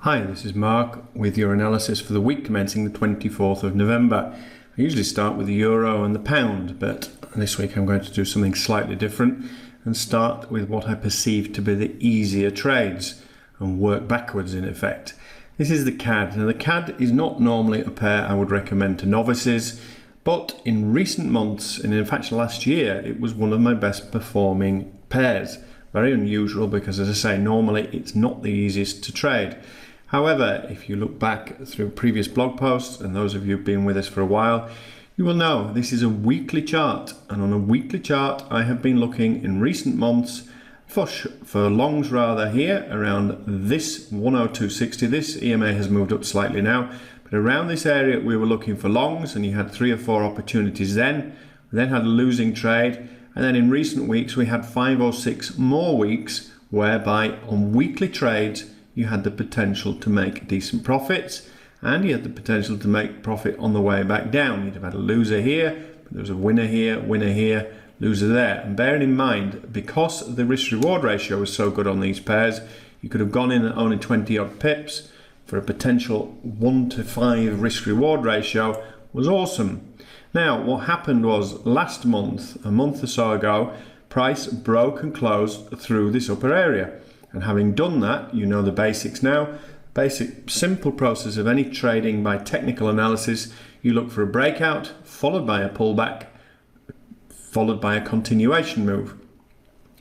Hi, this is Mark with your analysis for the week commencing the 24th of November. I usually start with the euro and the pound, but this week I'm going to do something slightly different and start with what I perceive to be the easier trades and work backwards in effect. This is the CAD. Now the CAD is not normally a pair I would recommend to novices, but in recent months, and in fact last year, it was one of my best performing pairs. Very unusual because, as I say, normally it's not the easiest to trade. However, if you look back through previous blog posts, and those of you who've been with us for a while, you will know this is a weekly chart. And on a weekly chart, I have been looking in recent months for longs rather here around this 102.60. This EMA has moved up slightly now, but around this area we were looking for longs, and you had 3 or 4 opportunities then. We then had a losing trade, and then in recent weeks we had 5 or 6 more weeks whereby on weekly trades you had the potential to make decent profits, and you had the potential to make profit on the way back down. You'd have had a loser here, but there was a winner here, loser there. And bearing in mind, because the risk reward ratio was so good on these pairs, you could have gone in at only 20 odd pips for a potential 1 to 5 risk reward ratio was awesome. Now what happened was last month, a month or so ago, price broke and closed through this upper area. And having done that, you know the basics now. Basic simple process of any trading by technical analysis. You look for a breakout, followed by a pullback, followed by a continuation move.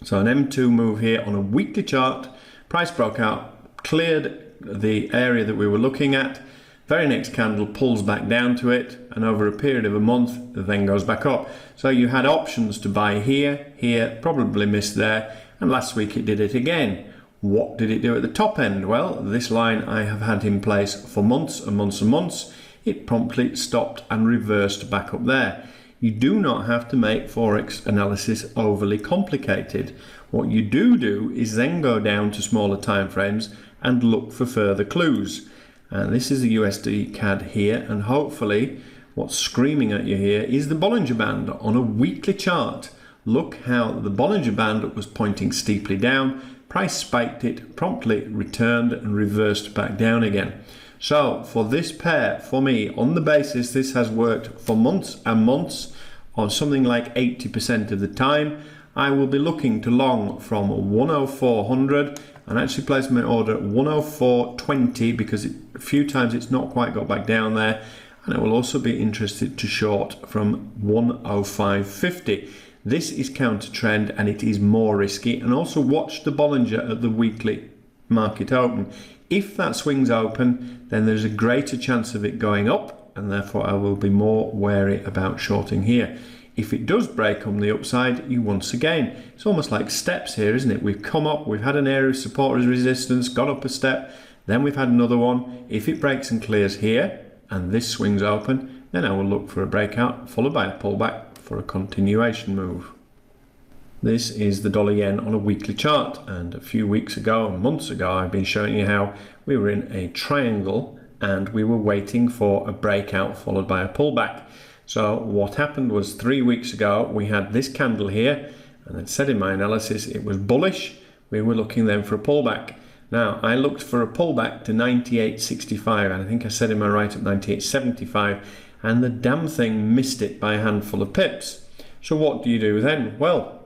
So an M2 move here on a weekly chart. Price broke out, cleared the area that we were looking at. Very next candle pulls back down to it, and over a period of a month then goes back up. So you had options to buy here, probably missed there, and last week it did it again. What did it do at the top end? Well, this line I have had in place for months and months and months. It promptly stopped and reversed back up there. You do not have to make Forex analysis overly complicated. What you do is then go down to smaller time frames and look for further clues. And this is the USD CAD here, and hopefully what's screaming at you here is the Bollinger Band on a weekly chart. Look how the Bollinger Band was pointing steeply down. Price spiked it, promptly returned and reversed back down again. So for this pair, for me, on the basis this has worked for months and months, on something like 80% of the time, I will be looking to long from 104.100 and actually place my order at 104.20 because a few times it's not quite got back down there. And I will also be interested to short from 105.50. This is counter trend and it is more risky. And also watch the Bollinger at the weekly market open. If that swings open, then there's a greater chance of it going up, and therefore I will be more wary about shorting here. If it does break on the upside, you once again, it's almost like steps here, isn't it? We've come up, we've had an area of support as resistance, got up a step, then we've had another one. If it breaks and clears here, and this swings open, then I will look for a breakout, followed by a pullback for a continuation move. This is the dollar yen on a weekly chart, and a few weeks ago, months ago, I've been showing you how we were in a triangle and we were waiting for a breakout followed by a pullback. So what happened was 3 weeks ago we had this candle here, and I said in my analysis it was bullish. We were looking then for a pullback. Now I looked for a pullback to 98.65, and I think I said in my write-up 98.75, and the damn thing missed it by a handful of pips. So what do you do then? Well,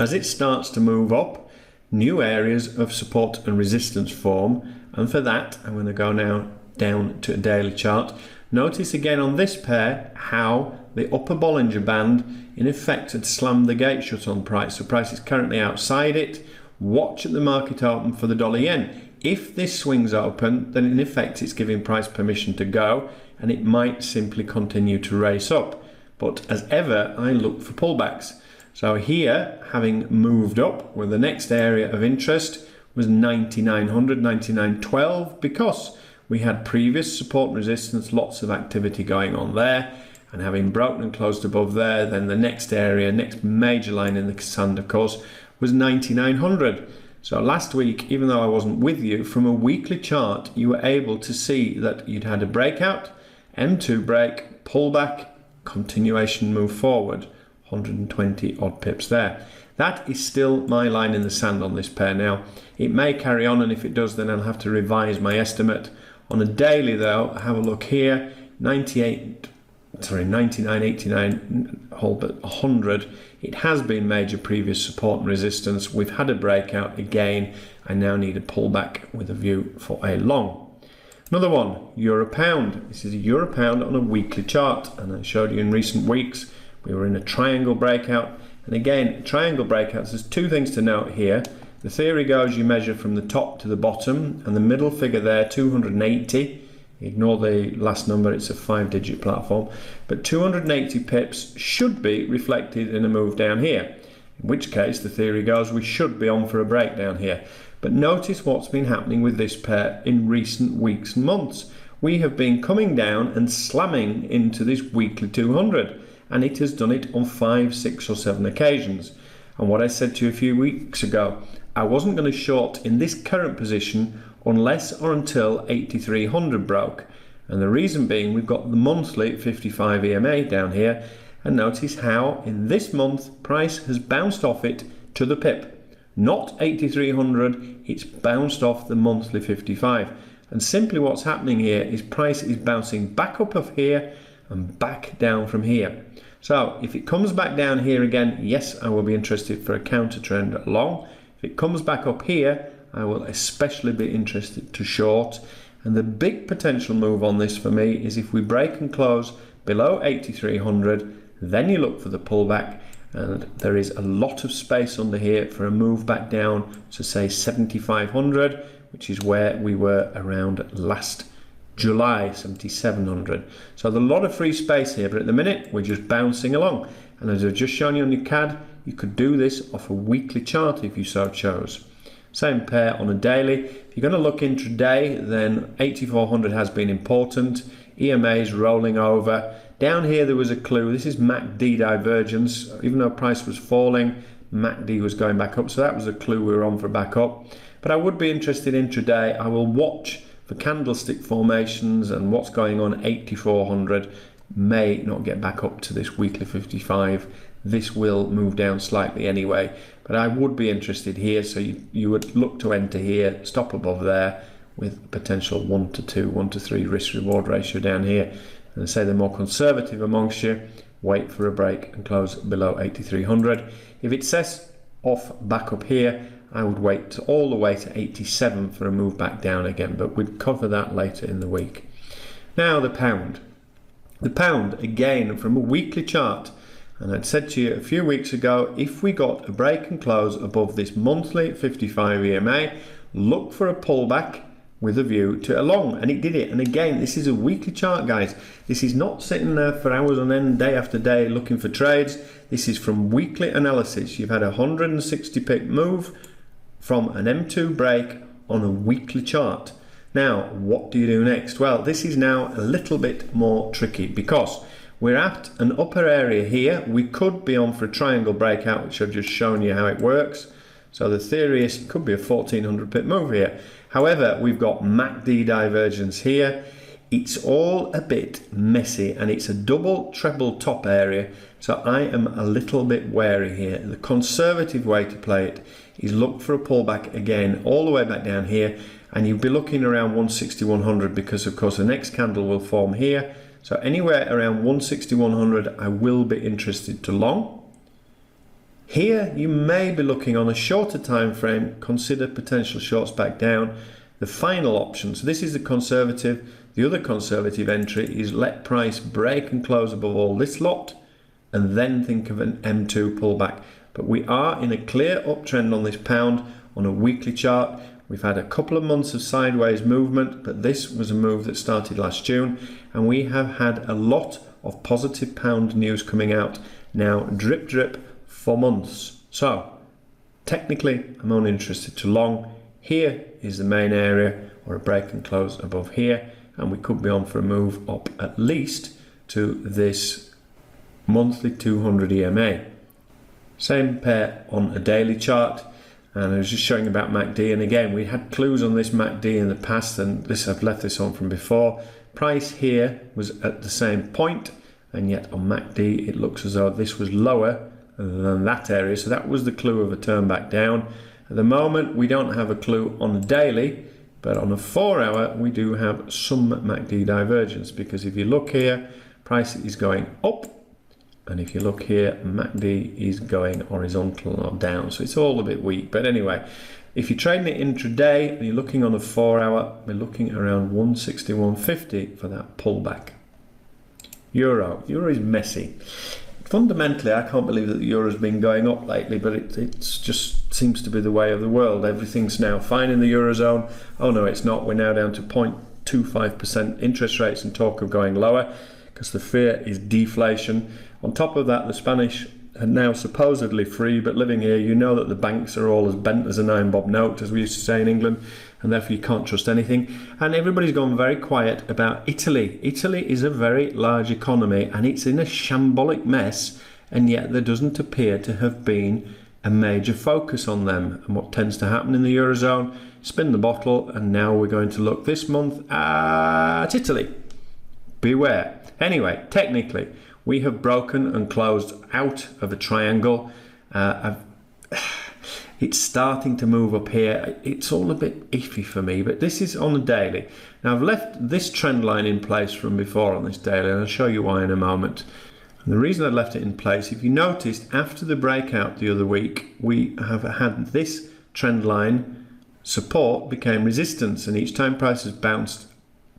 as it starts to move up, new areas of support and resistance form, and for that I'm going to go now down to a daily chart. Notice again on this pair how the upper Bollinger Band in effect had slammed the gate shut on price. So price is currently outside it. Watch at the market open for the dollar yen. If this swings open, then in effect it's giving price permission to go, and it might simply continue to race up. But as ever, I look for pullbacks. So here, having moved up, well, the next area of interest was 9900, 9912, because we had previous support and resistance, lots of activity going on there, and having broken and closed above there, then the next area, next major line in the sand, of course, was 9900. So last week, even though I wasn't with you, from a weekly chart, you were able to see that you'd had a breakout, M2 break, pullback, continuation move forward, 120 odd pips there. That is still my line in the sand on this pair now. It may carry on, and if it does, then I'll have to revise my estimate. On a daily though, have a look here, 99.89, whole but 100. It has been major previous support and resistance. We've had a breakout again. I now need a pullback with a view for a long. Another one, euro pound. This is a euro pound on a weekly chart, and I showed you in recent weeks we were in a triangle breakout. And again, triangle breakouts, there's two things to note here. The theory goes you measure from the top to the bottom, and the middle figure there, 280. Ignore the last number, it's a 5-digit platform. But 280 pips should be reflected in a move down here. In which case, the theory goes we should be on for a breakdown here. But notice what's been happening with this pair in recent weeks and months. We have been coming down and slamming into this weekly 200. And it has done it on 5, 6 or 7 occasions. And what I said to you a few weeks ago, I wasn't going to short in this current position unless or until 8300 broke. And the reason being, we've got the monthly 55 EMA down here, and notice how in this month price has bounced off it to the pip. Not 8300, it's bounced off the monthly 55. And simply what's happening here is price is bouncing back up of here and back down from here. So if it comes back down here again, yes, I will be interested for a counter trend long. If it comes back up here, I will especially be interested to short. And the big potential move on this for me is if we break and close below 8300, then you look for the pullback, and there is a lot of space under here for a move back down to say 7500, which is where we were around last July, 7700. So there's a lot of free space here, but at the minute we're just bouncing along. And as I've just shown you on your CAD, you could do this off a weekly chart if you so chose. Same pair on a daily. If you're going to look intraday, then 8400 has been important. EMA is rolling over. Down here there was a clue. This is MACD divergence. Even though price was falling, MACD was going back up, so that was a clue we were on for a back up. But I would be interested intraday. I will watch for candlestick formations and what's going on. 8400 may not get back up to this weekly 55. This will move down slightly anyway, but I would be interested here. So you would look to enter here, stop above there with potential 1 to 2, 1 to 3 risk reward ratio down here. And I say the more conservative amongst you, wait for a break and close below 8300. If it says off back up here, I would wait all the way to 87 for a move back down again, but we'd cover that later in the week. Now the pound. The pound, again, from a weekly chart, and I'd said to you a few weeks ago, if we got a break and close above this monthly 55 EMA, look for a pullback with a view to a long, and it did it. And again, this is a weekly chart, guys. This is not sitting there for hours on end, day after day, looking for trades. This is from weekly analysis. You've had a 160 pip move from an M2 break on a weekly chart. Now, what do you do next? Well, this is now a little bit more tricky because we're at an upper area here. We could be on for a triangle breakout, which I've just shown you how it works. So the theory is it could be a 1400 pip move here. However, we've got MACD divergence here. It's all a bit messy, and it's a double treble top area. So I am a little bit wary here. The conservative way to play it is look for a pullback again, all the way back down here. And you'll be looking around 160, 100 because of course the next candle will form here. So anywhere around 160, 100, I will be interested to long. Here you may be looking on a shorter time frame, consider potential shorts back down. The final option, so this is the conservative. The other conservative entry is let price break and close above all this lot and then think of an M2 pullback. But we are in a clear uptrend on this pound on a weekly chart. We've had a couple of months of sideways movement, but this was a move that started last June, and we have had a lot of positive pound news coming out now, drip drip for months. So technically I'm only interested to long. Here is the main area, or a break and close above here, and we could be on for a move up at least to this monthly 200 EMA. Same pair on a daily chart. And I was just showing about MACD, and again we had clues on this MACD in the past, and this I've left this on from before. Price here was at the same point, and yet on MACD it looks as though this was lower than that area. So that was the clue of a turn back down. At the moment, we don't have a clue on the daily, but on a 4-hour, we do have some MACD divergence, because if you look here, price is going up, and if you look here, MACD is going horizontal or down. So it's all a bit weak. But anyway, if you're trading it intraday and you're looking on a 4-hour, we're looking around 161.50 for that pullback. Euro is messy. Fundamentally, I can't believe that the euro's been going up lately, but it just seems to be the way of the world. Everything's now fine in the eurozone. Oh no, it's not. We're now down to 0.25% interest rates and talk of going lower, because the fear is deflation. On top of that, the Spanish are now supposedly free, but living here, you know that the banks are all as bent as a 9-bob note, as we used to say in England, and therefore you can't trust anything. And everybody's gone very quiet about Italy. Italy is a very large economy, and it's in a shambolic mess, and yet there doesn't appear to have been a major focus on them. And what tends to happen in the eurozone, spin the bottle, and now we're going to look this month at Italy. Beware. Anyway, technically, we have broken and closed out of a triangle. It's starting to move up here. It's all a bit iffy for me, but this is on a daily. Now, I've left this trend line in place from before on this daily, and I'll show you why in a moment. And the reason I left it in place, if you noticed, after the breakout the other week, we have had this trend line support became resistance, and each time price has bounced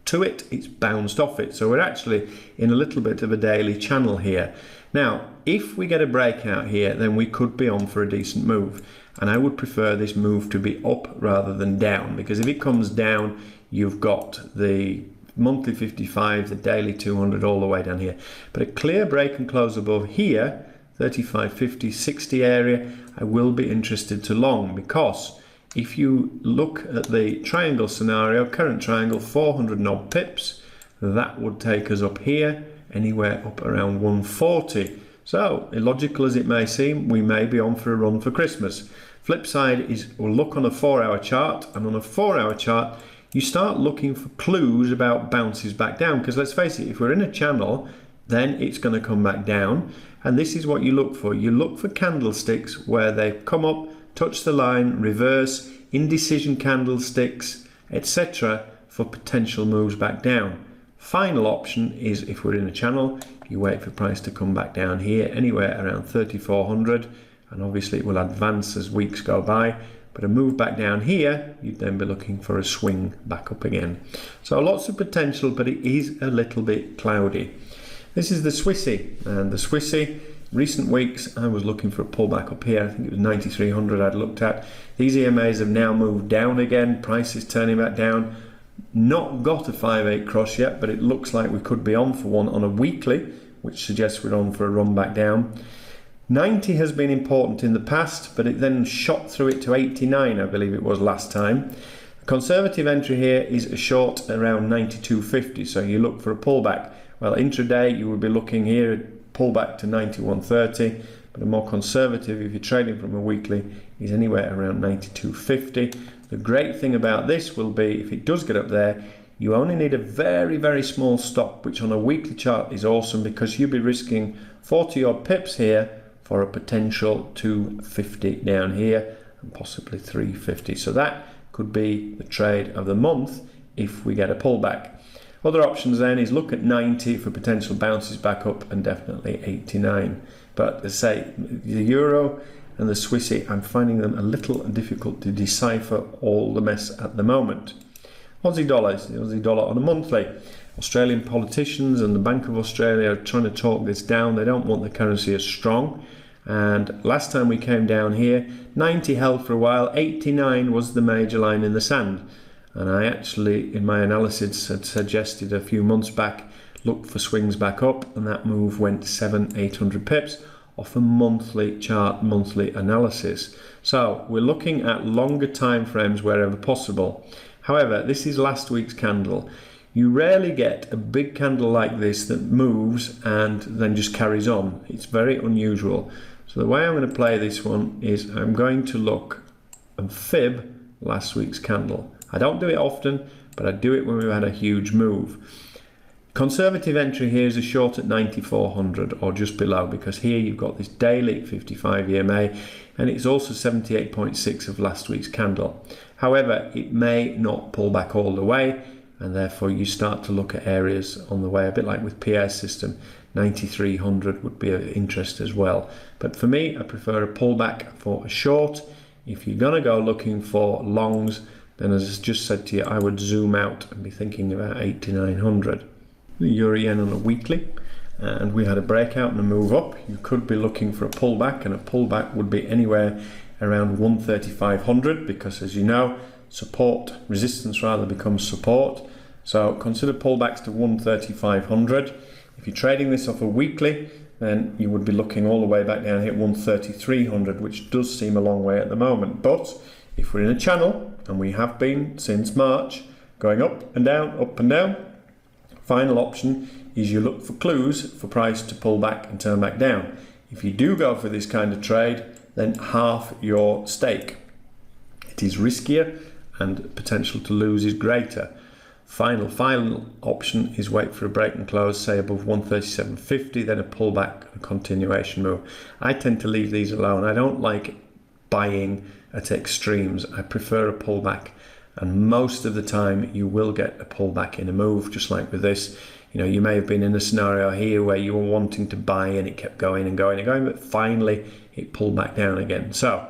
to it, it's bounced off it. So we're actually in a little bit of a daily channel here. Now, if we get a breakout here, then we could be on for a decent move. And I would prefer this move to be up rather than down, because if it comes down, you've got the monthly 55, the daily 200 all the way down here. But a clear break and close above here, 35, 50, 60 area, I will be interested to long, because if you look at the triangle scenario, current triangle, 400 odd pips, that would take us up here, anywhere up around 140. So, illogical as it may seem, we may be on for a run for Christmas. Flip side is, we'll look on a 4-hour chart, and on a 4-hour chart, you start looking for clues about bounces back down, because let's face it, if we're in a channel, then it's going to come back down, and this is what you look for. You look for candlesticks where they come up, touch the line, reverse, indecision candlesticks, etc. for potential moves back down. Final option is, if we're in a channel, you wait for price to come back down here, anywhere around 3,400, and obviously it will advance as weeks go by. But a move back down here, you'd then be looking for a swing back up again. So lots of potential, but it is a little bit cloudy. This is the Swissy, and the Swissy, recent weeks, I was looking for a pullback up here. I think it was 9,300 I'd looked at. These EMAs have now moved down again. Price is turning back down. Not got a 5/8 cross yet, but it looks like we could be on for one on a weekly, which suggests we're on for a run back down. 90 has been important in the past, but it then shot through it to 89, I believe it was last time. The conservative entry here is a short around 92.50, so you look for a pullback. Well, intraday you would be looking here at pullback to 91.30, but a more conservative, if you're trading from a weekly, is anywhere around 92.50. The great thing about this will be, if it does get up there, you only need a very, very small stop, which on a weekly chart is awesome, because you'll be risking 40 odd pips here for a potential 250 down here, and possibly 350. So that could be the trade of the month if we get a pullback. Other options then is look at 90 for potential bounces back up, and definitely 89. But as I say, the euro and the Swissy, I'm finding them a little difficult to decipher all the mess at the moment. Aussie dollars, the Aussie dollar on a monthly. Australian politicians and the Bank of Australia are trying to talk this down. They don't want the currency as strong. And last time we came down here, 90 held for a while, 89 was the major line in the sand. And I actually, in my analysis, had suggested a few months back, look for swings back up, and that move went 700-800 pips off a monthly chart, monthly analysis. So we're looking at longer time frames wherever possible. However, this is last week's candle. You rarely get a big candle like this that moves and then just carries on. It's very unusual. So the way I'm going to play this one is I'm going to look and fib last week's candle. I don't do it often, but I do it when we've had a huge move. Conservative entry here is a short at 9400 or just below, because here you've got this daily 55 EMA and it's also 78.6 of last week's candle. However, it may not pull back all the way, and therefore you start to look at areas on the way, a bit like with PA's system. 9300 would be of interest as well. But for me, I prefer a pullback for a short. If you're going to go looking for longs, then as I just said to you, I would zoom out and be thinking about 8900. The Euro Yen on a weekly, and we had a breakout and a move up. You could be looking for a pullback, and a pullback would be anywhere around 13500, because as you know, resistance becomes support. So consider pullbacks to 13500. If you're trading this off a weekly, then you would be looking all the way back down here at 13300, which does seem a long way at the moment. But if we're in a channel, and we have been since March, going up and down, final option is you look for clues for price to pull back and turn back down. If you do go for this kind of trade, then half your stake. It is riskier and potential to lose is greater. Final option is wait for a break and close, say above 137.50, then a pullback, a continuation move. I tend to leave these alone. I don't like buying at extremes. I prefer a pullback, and most of the time you will get a pullback in a move, just like with this. You know, you may have been in a scenario here where you were wanting to buy and it kept going and going and going, but finally it pulled back down again. So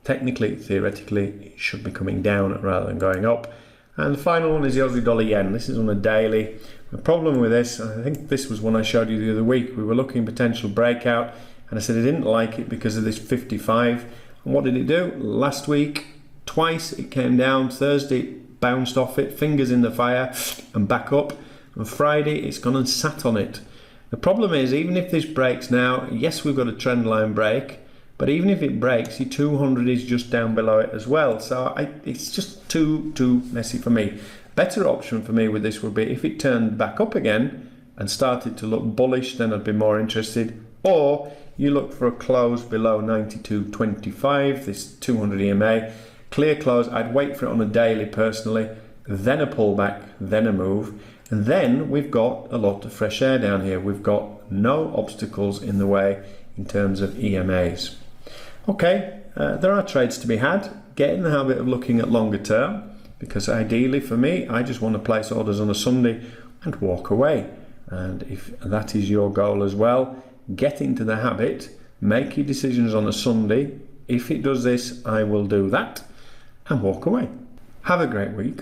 technically, theoretically, it should be coming down rather than going up. And the final one is the Aussie Dollar Yen. This is on a daily. The problem with this, I think this was one I showed you the other week. We were looking potential breakout, and I said I didn't like it because of this 55. And what did it do? Last week, twice it came down. Thursday, it bounced off it, fingers in the fire, and back up. And Friday, it's gone and sat on it. The problem is, even if this breaks now, yes, we've got a trend line break, but even if it breaks, your 200 is just down below it as well. So it's just too messy for me. Better option for me with this would be if it turned back up again and started to look bullish, then I'd be more interested. Or you look for a close below 92.25, this 200 EMA. Clear close, I'd wait for it on a daily personally, then a pullback, then a move. And then we've got a lot of fresh air down here. We've got no obstacles in the way in terms of EMAs. Okay, there are trades to be had. Get in the habit of looking at longer term, because ideally for me, I just want to place orders on a Sunday and walk away. And if that is your goal as well, get into the habit, make your decisions on a Sunday. If it does this, I will do that, and walk away. Have a great week.